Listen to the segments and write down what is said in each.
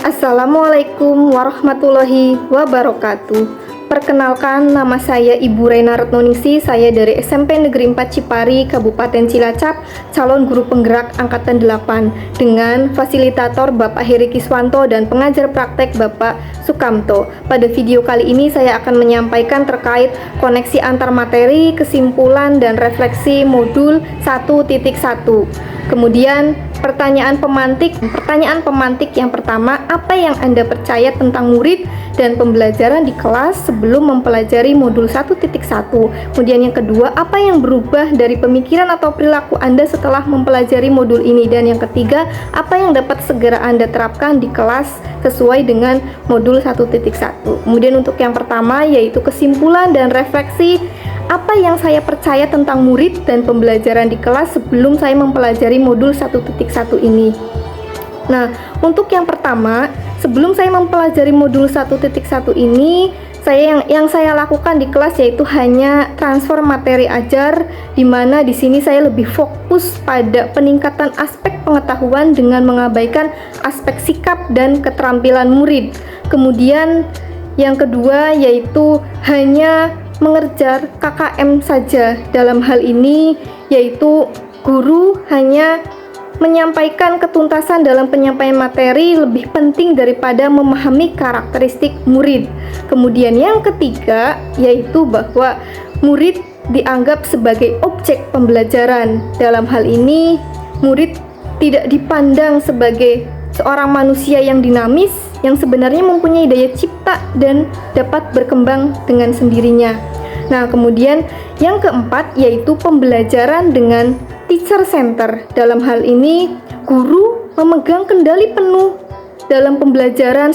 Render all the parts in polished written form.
Assalamualaikum warahmatullahi wabarakatuh. Perkenalkan, nama saya Ibu Rena Retnoningsi. Saya dari SMP Negeri 4 Cipari, Kabupaten Cilacap, calon guru penggerak angkatan 8 dengan fasilitator Bapak Heri Kiswanto dan pengajar praktek Bapak Sukamto. Pada video kali ini saya akan menyampaikan terkait koneksi antar materi, kesimpulan dan refleksi modul 1.1. Kemudian pertanyaan pemantik yang pertama, apa yang Anda percaya tentang murid dan pembelajaran di kelas sebelum mempelajari modul 1.1? Kemudian yang kedua, apa yang berubah dari pemikiran atau perilaku Anda setelah mempelajari modul ini? Dan yang ketiga, apa yang dapat segera Anda terapkan di kelas sesuai dengan modul 1.1? Kemudian untuk yang pertama, yaitu kesimpulan dan refleksi, apa yang saya percaya tentang murid dan pembelajaran di kelas sebelum saya mempelajari modul 1.1 ini. Nah, untuk yang pertama, sebelum saya mempelajari modul 1.1 ini, yang saya lakukan di kelas yaitu hanya transfer materi ajar, di mana di sini saya lebih fokus pada peningkatan aspek pengetahuan dengan mengabaikan aspek sikap dan keterampilan murid. Kemudian yang kedua yaitu hanya mengerjar KKM saja. Dalam hal ini yaitu guru hanya menyampaikan ketuntasan dalam penyampaian materi lebih penting daripada memahami karakteristik murid. Kemudian yang ketiga yaitu bahwa murid dianggap sebagai objek pembelajaran. Dalam hal ini murid tidak dipandang sebagai seorang manusia yang dinamis, yang sebenarnya mempunyai daya cipta dan dapat berkembang dengan sendirinya. Nah, kemudian yang keempat yaitu pembelajaran dengan teacher center. Dalam hal ini, guru memegang kendali penuh dalam pembelajaran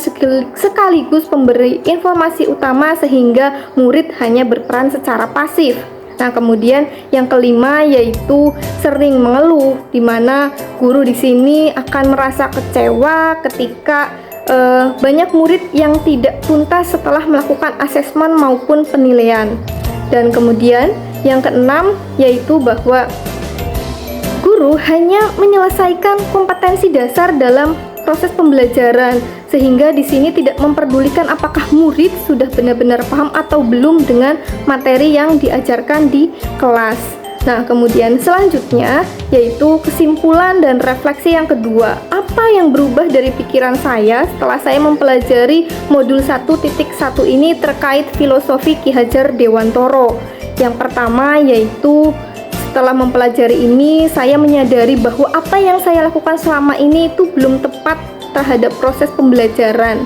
sekaligus memberi informasi utama sehingga murid hanya berperan secara pasif. Nah, kemudian yang kelima yaitu sering mengeluh, di mana guru di sini akan merasa kecewa ketika banyak murid yang tidak tuntas setelah melakukan asesmen maupun penilaian. Dan kemudian yang keenam yaitu bahwa guru hanya menyelesaikan kompetensi dasar dalam proses pembelajaran, sehingga di sini tidak memperdulikan apakah murid sudah benar-benar paham atau belum dengan materi yang diajarkan di kelas. Nah, kemudian selanjutnya yaitu kesimpulan dan refleksi yang kedua. Apa yang berubah dari pikiran saya setelah saya mempelajari modul 1.1 ini terkait filosofi Ki Hajar Dewantoro? Yang pertama yaitu setelah mempelajari ini saya menyadari bahwa apa yang saya lakukan selama ini itu belum tepat terhadap proses pembelajaran.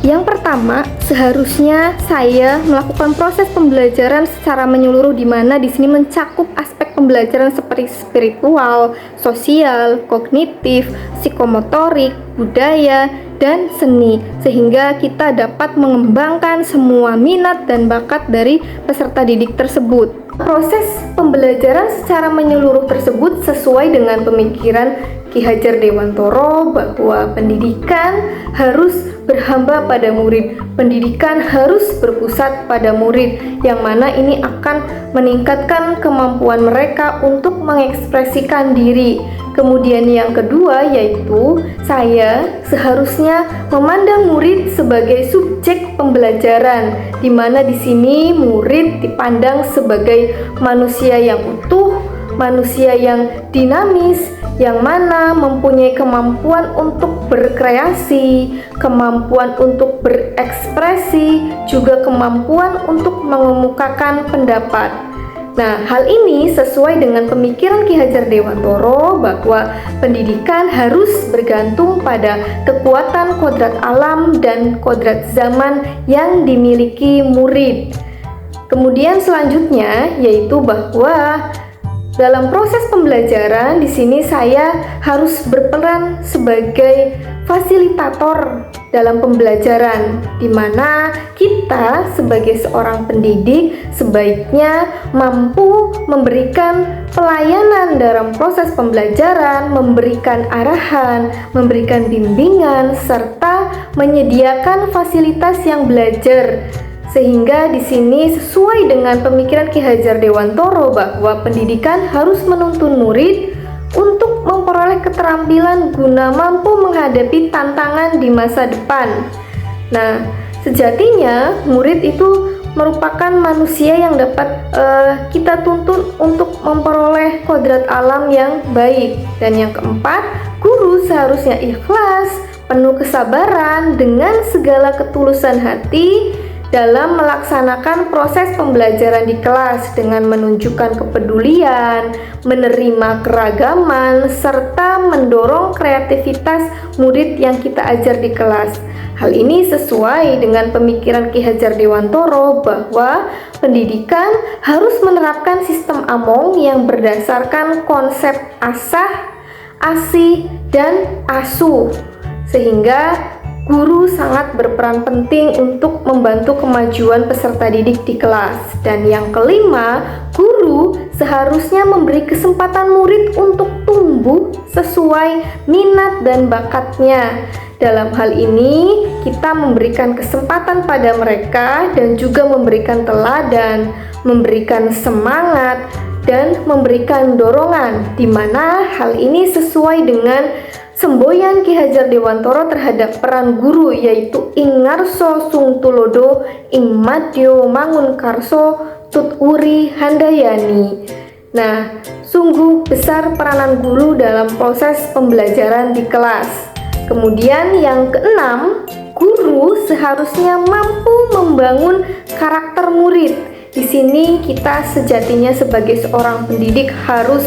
Yang pertama, seharusnya saya melakukan proses pembelajaran secara menyeluruh, di mana di sini mencakup aspek pembelajaran seperti spiritual, sosial, kognitif, psikomotorik, budaya, dan seni, sehingga kita dapat mengembangkan semua minat dan bakat dari peserta didik tersebut. Proses pembelajaran secara menyeluruh tersebut sesuai dengan pemikiran Ki Hajar Dewantoro bahwa pendidikan harus berhamba pada murid, pendidikan harus berpusat pada murid, yang mana ini akan meningkatkan kemampuan mereka untuk mengekspresikan diri. Kemudian yang kedua yaitu saya seharusnya memandang murid sebagai subjek pembelajaran, di mana di sini murid dipandang sebagai manusia yang utuh, manusia yang dinamis, yang mana mempunyai kemampuan untuk berkreasi, kemampuan untuk berekspresi, juga kemampuan untuk mengemukakan pendapat. Nah, hal ini sesuai dengan pemikiran Ki Hajar Dewantoro bahwa pendidikan harus bergantung pada kekuatan kodrat alam dan kodrat zaman yang dimiliki murid. Kemudian selanjutnya yaitu bahwa dalam proses pembelajaran di sini saya harus berperan sebagai fasilitator dalam pembelajaran, di mana kita sebagai seorang pendidik sebaiknya mampu memberikan pelayanan dalam proses pembelajaran, memberikan arahan, memberikan bimbingan, serta menyediakan fasilitas yang belajar. Sehingga di sini sesuai dengan pemikiran Ki Hajar Dewantoro bahwa pendidikan harus menuntun murid untuk memperoleh keterampilan guna mampu menghadapi tantangan di masa depan. Nah, sejatinya murid itu merupakan manusia yang dapat kita tuntut untuk memperoleh kodrat alam yang baik. Dan yang keempat, guru seharusnya ikhlas, penuh kesabaran dengan segala ketulusan hati dalam melaksanakan proses pembelajaran di kelas dengan menunjukkan kepedulian, menerima keragaman, serta mendorong kreativitas murid yang kita ajar di kelas. Hal ini sesuai dengan pemikiran Ki Hajar Dewantoro bahwa pendidikan harus menerapkan sistem Among yang berdasarkan konsep asah, asih, dan asuh, sehingga guru sangat berperan penting untuk membantu kemajuan peserta didik di kelas. Dan yang kelima, guru seharusnya memberi kesempatan murid untuk tumbuh sesuai minat dan bakatnya. Dalam hal ini, kita memberikan kesempatan pada mereka dan juga memberikan teladan, memberikan semangat, dan memberikan dorongan, di mana hal ini sesuai dengan semboyan Ki Hajar Dewantoro terhadap peran guru, yaitu ing ngarso sung tulodo ing madyo mangun karso tut uri handayani. Nah, sungguh besar peranan guru dalam proses pembelajaran di kelas. Kemudian yang keenam, guru seharusnya mampu membangun karakter murid. Di sini kita sejatinya sebagai seorang pendidik harus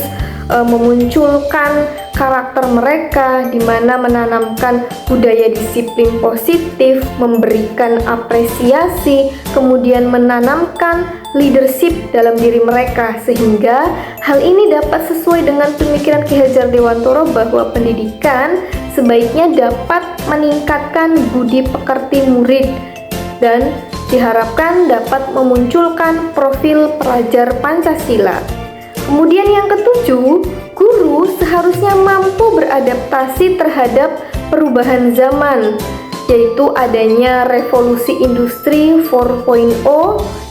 memunculkan karakter mereka, di mana menanamkan budaya disiplin positif, memberikan apresiasi, kemudian menanamkan leadership dalam diri mereka, sehingga hal ini dapat sesuai dengan pemikiran Ki Hajar Dewantoro bahwa pendidikan sebaiknya dapat meningkatkan budi pekerti murid dan diharapkan dapat memunculkan profil pelajar Pancasila. Kemudian yang ketujuh, guru seharusnya mampu beradaptasi terhadap perubahan zaman, yaitu adanya revolusi industri 4.0.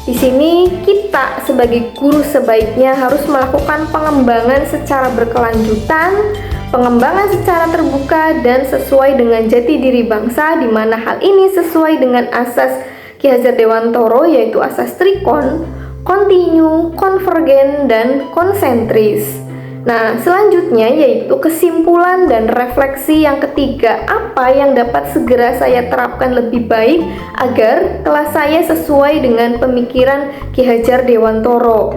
Di sini kita sebagai guru sebaiknya harus melakukan pengembangan secara berkelanjutan, pengembangan secara terbuka dan sesuai dengan jati diri bangsa, di mana hal ini sesuai dengan asas Ki Hajar Dewantoro, yaitu asas trikon, kontinu, konvergen, dan konsentris. Nah, selanjutnya yaitu kesimpulan dan refleksi yang ketiga, apa yang dapat segera saya terapkan lebih baik agar kelas saya sesuai dengan pemikiran Ki Hajar Dewantoro.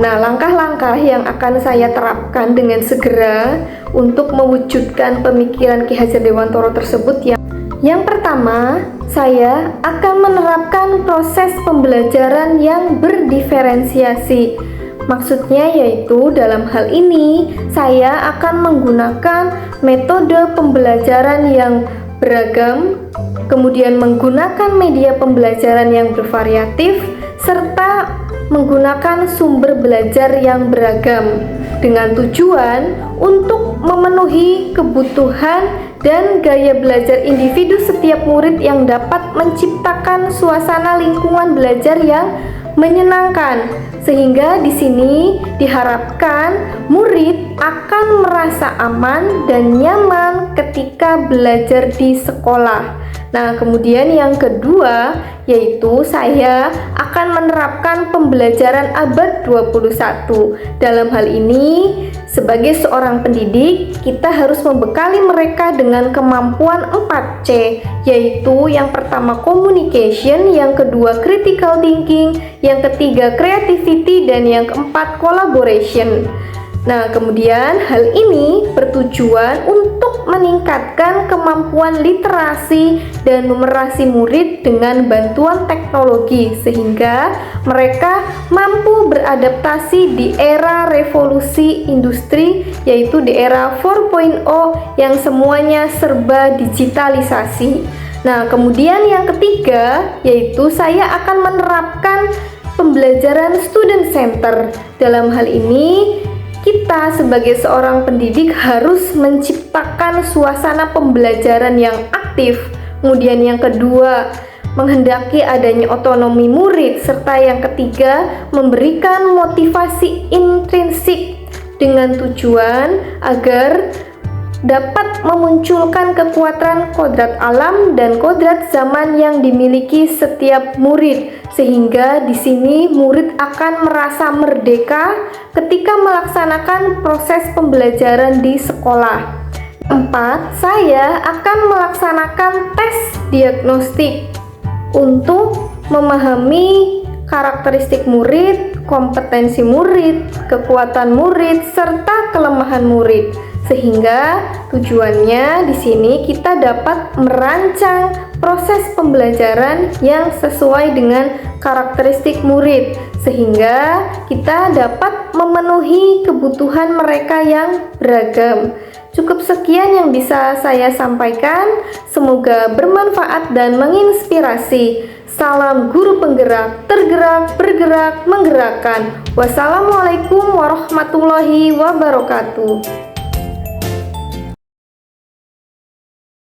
Nah, langkah-langkah yang akan saya terapkan dengan segera untuk mewujudkan pemikiran Ki Hajar Dewantoro tersebut yang pertama, saya akan menerapkan proses pembelajaran yang berdiferensiasi. Maksudnya yaitu dalam hal ini saya akan menggunakan metode pembelajaran yang beragam, kemudian menggunakan media pembelajaran yang bervariatif, serta menggunakan sumber belajar yang beragam dengan tujuan untuk memenuhi kebutuhan dan gaya belajar individu setiap murid yang dapat menciptakan suasana lingkungan belajar yang menyenangkan, sehingga di sini diharapkan murid akan merasa aman dan nyaman ketika belajar di sekolah. Nah, kemudian yang kedua yaitu saya akan menerapkan pembelajaran abad 21. Dalam hal ini, sebagai seorang pendidik, kita harus membekali mereka dengan kemampuan 4C, yaitu yang pertama communication, yang kedua critical thinking, yang ketiga creativity, dan yang keempat collaboration. Nah, kemudian hal ini bertujuan untuk meningkatkan kemampuan literasi dan numerasi murid dengan bantuan teknologi, sehingga mereka mampu beradaptasi di era revolusi industri, yaitu di era 4.0 yang semuanya serba digitalisasi. Nah, kemudian yang ketiga yaitu saya akan menerapkan pembelajaran student center. Dalam hal ini kita sebagai seorang pendidik harus menciptakan suasana pembelajaran yang aktif. Kemudian yang kedua, menghendaki adanya otonomi murid, serta yang ketiga, memberikan motivasi intrinsik dengan tujuan agar dapat memunculkan kekuatan kodrat alam dan kodrat zaman yang dimiliki setiap murid, sehingga di sini murid akan merasa merdeka ketika melaksanakan proses pembelajaran di sekolah. 4. Saya akan melaksanakan tes diagnostik untuk memahami karakteristik murid, kompetensi murid, kekuatan murid, serta kelemahan murid. Sehingga tujuannya di sini kita dapat merancang proses pembelajaran yang sesuai dengan karakteristik murid, sehingga kita dapat memenuhi kebutuhan mereka yang beragam. Cukup sekian yang bisa saya sampaikan, semoga bermanfaat dan menginspirasi. Salam guru penggerak, tergerak, bergerak, menggerakkan. Wassalamualaikum warahmatullahi wabarakatuh.